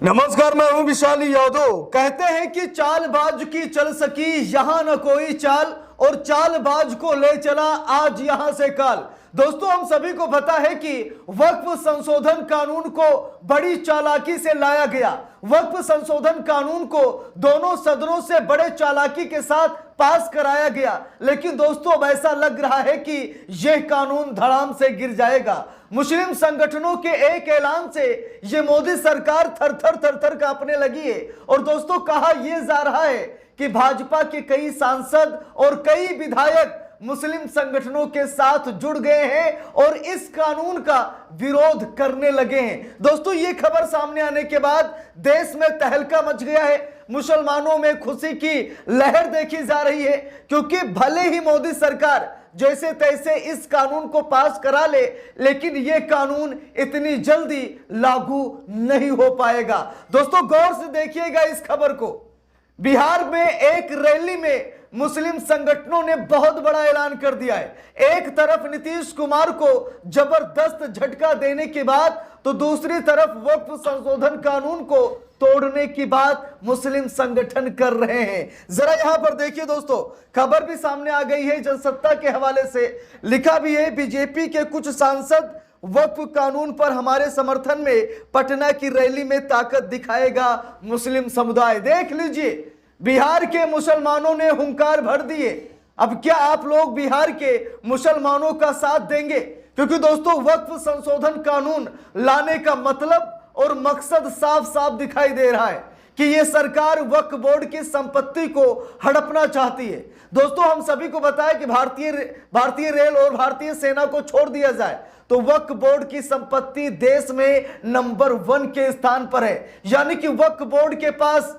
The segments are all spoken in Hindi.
नमस्कार, मैं हूं विशाली यादव। कहते हैं कि चालबाज की चल सकी यहां न कोई चाल, और चालबाज को ले चला आज यहां से काल। दोस्तों, हम सभी को पता है कि वक्फ संशोधन कानून को बड़ी चालाकी से लाया गया। वक्फ संशोधन कानून को दोनों सदनों से बड़े चालाकी के साथ पास कराया गया, लेकिन दोस्तों अब ऐसा लग रहा है कि यह कानून धड़ाम से गिर जाएगा। मुस्लिम संगठनों के एक ऐलान से यह मोदी सरकार थर थर कांपने लगी है। और दोस्तों, कहा यह जा रहा है कि भाजपा के कई सांसद और कई विधायक मुस्लिम संगठनों के साथ जुड़ गए हैं और इस कानून का विरोध करने लगे हैं। दोस्तों, ये खबर सामने आने के बाद देश में तहलका मच गया है। मुसलमानों में खुशी की लहर देखी जा रही है, क्योंकि भले ही मोदी सरकार जैसे तैसे इस कानून को पास करा ले, लेकिन यह कानून इतनी जल्दी लागू नहीं हो पाएगा। दोस्तों, गौर से देखिएगा इस खबर को। बिहार में एक रैली में मुस्लिम संगठनों ने बहुत बड़ा ऐलान कर दिया है। एक तरफ नीतीश कुमार को जबरदस्त झटका देने के बाद, तो दूसरी तरफ वक्फ संशोधन कानून को तोड़ने की बात मुस्लिम संगठन कर रहे हैं। जरा यहां पर देखिए दोस्तों, खबर भी सामने आ गई है जनसत्ता के हवाले से। लिखा भी है, बीजेपी के कुछ सांसद वक्फ कानून पर हमारे समर्थन में पटना की रैली में ताकत दिखाएगा मुस्लिम समुदाय। देख लीजिए, बिहार के मुसलमानों ने हुंकार भर दिए। अब क्या आप लोग बिहार के मुसलमानों का साथ देंगे? क्योंकि दोस्तों, वक्फ संशोधन कानून लाने का मतलब और मकसद साफ साफ दिखाई दे रहा है कि यह सरकार वक्फ बोर्ड की संपत्ति को हड़पना चाहती है। दोस्तों, हम सभी को बताया कि भारतीय रेल और भारतीय सेना को छोड़ दिया जाए तो वक्फ बोर्ड की संपत्ति देश में नंबर 1 के स्थान पर है। यानी कि वक्फ बोर्ड के पास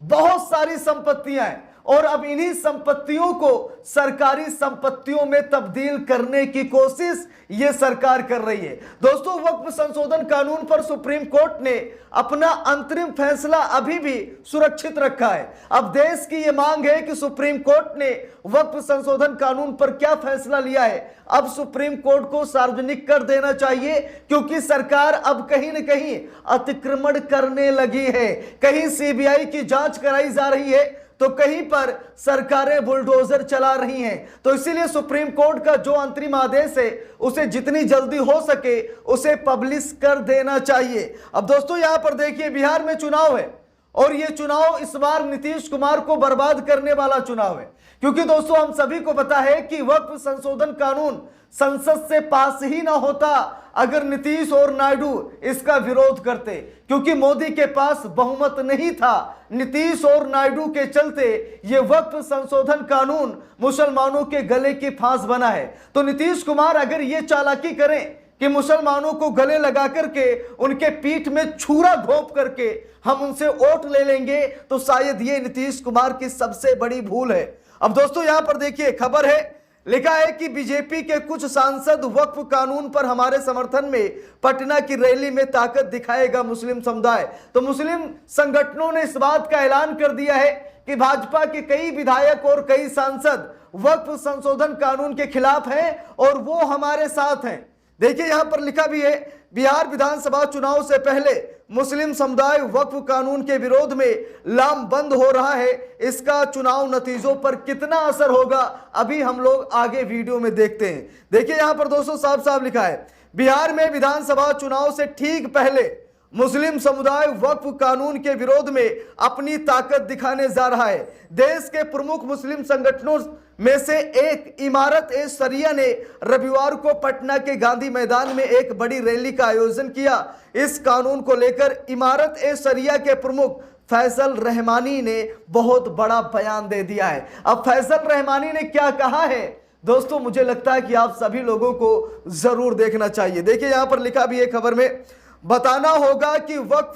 बहुत सारी संपत्तियां हैं और अब इन्हीं संपत्तियों को सरकारी संपत्तियों में तब्दील करने की कोशिश यह सरकार कर रही है। दोस्तों, वक्फ संशोधन कानून पर सुप्रीम कोर्ट ने अपना अंतरिम फैसला अभी भी सुरक्षित रखा है। अब देश की यह मांग है कि सुप्रीम कोर्ट ने वक्फ संशोधन कानून पर क्या फैसला लिया है, अब सुप्रीम कोर्ट को सार्वजनिक कर देना चाहिए, क्योंकि सरकार अब कहीं न कहीं अतिक्रमण करने लगी है। कहीं सीबीआई की जांच कराई जा रही है तो कहीं पर सरकारें बुलडोजर चला रही हैं। तो इसीलिए सुप्रीम कोर्ट का जो अंतरिम आदेश है उसे जितनी जल्दी हो सके उसे पब्लिश कर देना चाहिए। अब दोस्तों, यहां पर देखिए, बिहार में चुनाव है और यह चुनाव इस बार नीतीश कुमार को बर्बाद करने वाला चुनाव है। क्योंकि दोस्तों, हम सभी को पता है कि वक्फ संशोधन कानून संसद से पास ही ना होता अगर नीतीश और नायडू इसका विरोध करते, क्योंकि मोदी के पास बहुमत नहीं था। नीतीश और नायडू के चलते यह वक्फ संशोधन कानून मुसलमानों के गले की फांस बना है। तो नीतीश कुमार अगर यह चालाकी करें कि मुसलमानों को गले लगा करके उनके पीठ में छुरा घोंप करके हम उनसे वोट ले लेंगे, तो शायद ये नीतीश कुमार की सबसे बड़ी भूल है। अब दोस्तों, यहां पर देखिए, खबर है, लिखा है कि बीजेपी के कुछ सांसद वक्फ कानून पर हमारे समर्थन में पटना की रैली में ताकत दिखाएगा मुस्लिम समुदाय। तो मुस्लिम संगठनों ने इस बात का ऐलान कर दिया है कि भाजपा के कई विधायक और कई सांसद वक्फ संशोधन कानून के खिलाफ हैं और वो हमारे साथ हैं। देखिए, यहां पर लिखा भी है, बिहार विधानसभा चुनाव से पहले मुस्लिम समुदाय वक्फ कानून के विरोध में लामबंद हो रहा है। इसका चुनाव नतीजों पर कितना असर होगा, अभी हम लोग आगे वीडियो में देखते हैं। देखिए, यहां पर दोस्तों साफ साफ लिखा है, बिहार में विधानसभा चुनाव से ठीक पहले मुस्लिम समुदाय वक्फ कानून के विरोध में अपनी ताकत दिखाने जा रहा है। देश के प्रमुख मुस्लिम संगठनों में से एक इमारत-ए-शरिया ने रविवार को पटना के गांधी मैदान में एक बड़ी रैली का आयोजन किया। इस कानून को लेकर इमारत-ए-शरिया के प्रमुख फैसल रहमानी ने बहुत बड़ा बयान दे दिया है। अब फैसल रहमानी ने क्या कहा है दोस्तों, मुझे लगता है कि आप सभी लोगों को जरूर देखना चाहिए। देखिए, यहां पर लिखा भी है खबर में, बताना होगा कि वक्फ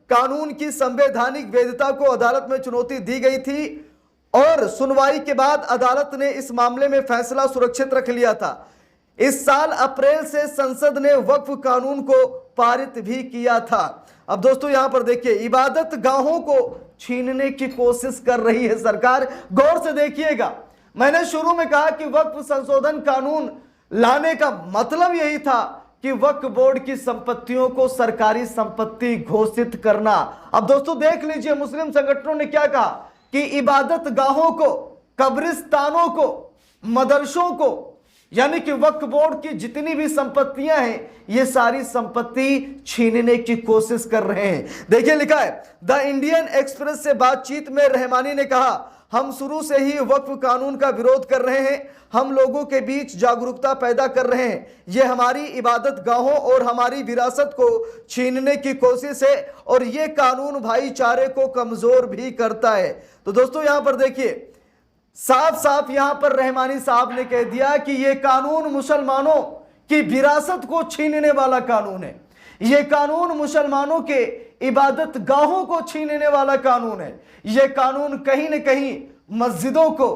कानून की संवैधानिक वैधता को अदालत में चुनौती दी गई थी और सुनवाई के बाद अदालत ने इस मामले में फैसला सुरक्षित रख लिया था। इस साल अप्रैल से संसद ने वक्फ कानून को पारित भी किया था। अब दोस्तों, यहां पर देखिए, इबादत गाहों को छीनने की कोशिश कर रही है सरकार। गौर से देखिएगा, मैंने शुरू में कहा कि वक्फ संशोधन कानून लाने का मतलब यही था कि वक्फ बोर्ड की संपत्तियों को सरकारी संपत्ति घोषित करना। अब दोस्तों देख लीजिए मुस्लिम संगठनों ने क्या कहा कि इबादत गाहों को, कब्रिस्तानों को, मदरसों को, यानी कि वक्फ बोर्ड की जितनी भी संपत्तियां हैं ये सारी संपत्ति छीनने की कोशिश कर रहे हैं। देखिए लिखा है द इंडियन एक्सप्रेस से बातचीत में रहमानी ने कहा, हम शुरू से ही वक्फ कानून का विरोध कर रहे हैं, हम लोगों के बीच जागरूकता पैदा कर रहे हैं। ये हमारी इबादत गाहों और हमारी विरासत को छीनने की कोशिश है और ये कानून भाईचारे को कमजोर भी करता है। तो दोस्तों यहां पर देखिए साफ साफ यहां पर रहमानी साहब ने कह दिया कि यह कानून मुसलमानों की विरासत को छीनने वाला कानून है, यह कानून मुसलमानों के इबादत गाहों को छीनने वाला कानून है, यह कानून कहीं न कहीं मस्जिदों को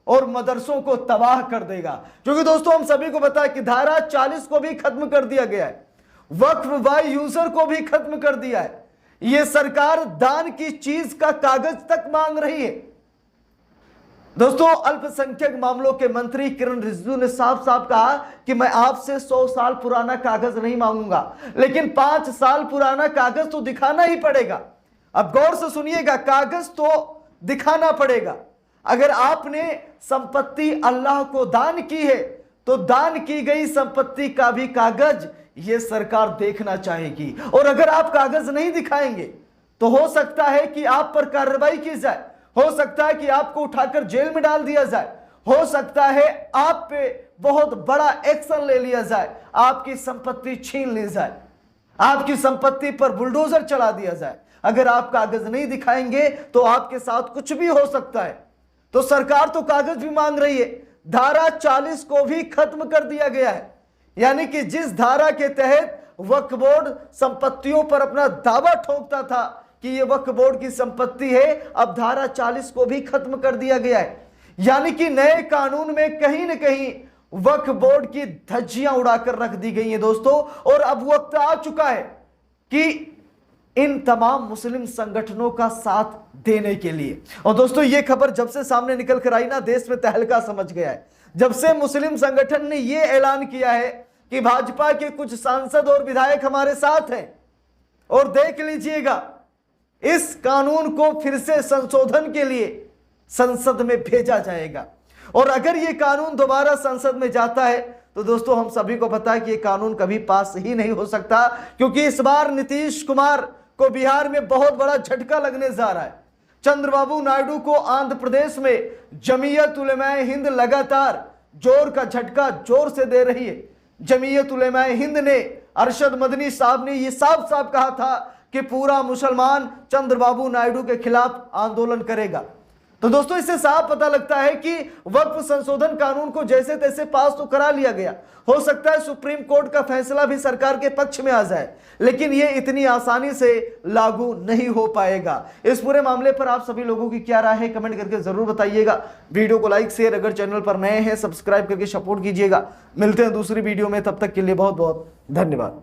और मदरसों को तबाह कर देगा। क्योंकि दोस्तों हम सभी को पता है कि धारा 40 को भी खत्म कर दिया गया है, वक्फ बाय यूजर को भी खत्म कर दिया है, यह सरकार दान की चीज का कागज तक मांग रही है। दोस्तों अल्पसंख्यक मामलों के मंत्री किरण रिजिजू ने साफ साफ कहा कि मैं आपसे 100 साल पुराना कागज नहीं मांगूंगा, लेकिन 5 साल पुराना कागज तो दिखाना ही पड़ेगा। अब गौर से सुनिएगा, कागज तो दिखाना पड़ेगा। अगर आपने संपत्ति अल्लाह को दान की है तो दान की गई संपत्ति का भी कागज यह सरकार देखना चाहेगी, और अगर आप कागज नहीं दिखाएंगे तो हो सकता है कि आप पर कार्रवाई की जाए, हो सकता है कि आपको उठाकर जेल में डाल दिया जाए, हो सकता है आप पे बहुत बड़ा एक्शन ले लिया जाए, आपकी संपत्ति छीन ली जाए, आपकी संपत्ति पर बुलडोजर चला दिया जाए। अगर आप कागज नहीं दिखाएंगे तो आपके साथ कुछ भी हो सकता है। तो सरकार तो कागज भी मांग रही है। धारा 40 को भी खत्म कर दिया गया है, यानी कि जिस धारा के तहत वक्फ बोर्ड संपत्तियों पर अपना दावा ठोकता था कि यह वक्फ बोर्ड की संपत्ति है, अब धारा 40 को भी खत्म कर दिया गया है। यानी कि नए कानून में कहीं न कहीं वक्फ बोर्ड की धज्जियां उड़ाकर रख दी गई हैं दोस्तों। और अब वक्त आ चुका है कि इन तमाम मुस्लिम संगठनों का साथ देने के लिए। और दोस्तों यह खबर जब से सामने निकल कर आई ना, देश में तहलका समझ गया है। जब से मुस्लिम संगठन ने यह ऐलान किया है कि भाजपा के कुछ सांसद और विधायक हमारे साथ हैं, और देख लीजिएगा इस कानून को फिर से संशोधन के लिए संसद में भेजा जाएगा। और अगर यह कानून दोबारा संसद में जाता है तो दोस्तों हम सभी को पता है कि यह कानून कभी पास ही नहीं हो सकता, क्योंकि इस बार नीतीश कुमार को बिहार में बहुत बड़ा झटका लगने जा रहा है। चंद्रबाबू नायडू को आंध्र प्रदेश में जमीयत उलेमाए हिंद लगातार जोर का झटका जोर से दे रही है। जमीयत उलेमाए हिंद ने, अरशद मदनी साहब ने यह साफ साफ कहा था कि पूरा मुसलमान चंद्रबाबू नायडू के खिलाफ आंदोलन करेगा। तो दोस्तों इससे साफ पता लगता है कि वक्फ संशोधन कानून को जैसे तैसे पास तो करा लिया गया, हो सकता है सुप्रीम कोर्ट का फैसला भी सरकार के पक्ष में आ जाए, लेकिन यह इतनी आसानी से लागू नहीं हो पाएगा। इस पूरे मामले पर आप सभी लोगों की क्या राय है कमेंट करके जरूर बताइएगा। वीडियो को लाइक शेयर, अगर चैनल पर नए हैं सब्सक्राइब करके सपोर्ट कीजिएगा। मिलते हैं दूसरी वीडियो में, तब तक के लिए बहुत बहुत धन्यवाद।